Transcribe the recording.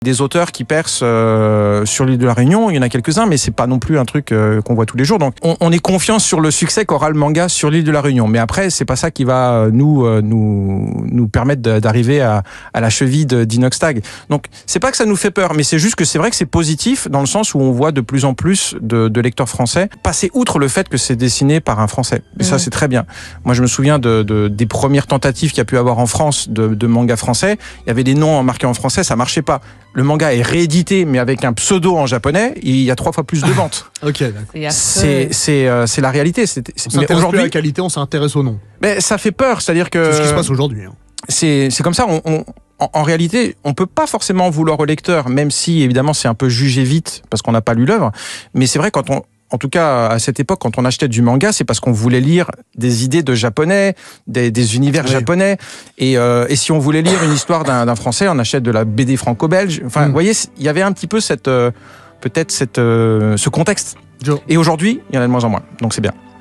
Des auteurs qui percent sur l'île de la Réunion, il y en a quelques-uns, mais c'est pas non plus un truc qu'on voit tous les jours. Donc on est confiant sur le succès qu'aura le manga sur l'île de la Réunion. Mais après, c'est pas ça qui va nous permettre d'arriver à la cheville d'Inox Tag. Donc c'est pas que ça nous fait peur, mais c'est juste que c'est vrai que c'est positif dans le sens où on voit de plus en plus de lecteurs français passer outre le fait que c'est dessiné par un Français. Et ça, c'est très bien. Moi, je me souviens des premières tentatives qu'il y a pu avoir en France de manga français. Il y avait des noms marqués en français, ça marchait pas. Le manga est réédité, mais avec un pseudo en japonais, il y a 3 fois plus de ventes. Ok, d'accord. C'est la réalité. On s'intéresse plus à la qualité, on s'intéresse au nom. Mais ça fait peur, c'est-à-dire que... C'est ce qui se passe aujourd'hui. Hein. C'est comme ça, en réalité, on peut pas forcément vouloir au lecteur, même si, évidemment, c'est un peu jugé vite, parce qu'on n'a pas lu l'œuvre. Mais c'est vrai, en tout cas, à cette époque, quand on achetait du manga, c'est parce qu'on voulait lire des idées de japonais, des univers japonais. Et si on voulait lire une histoire d'un Français, on achète de la BD franco-belge. Enfin, vous voyez, il y avait un petit peu ce contexte. Et aujourd'hui, il y en a de moins en moins. Donc c'est bien.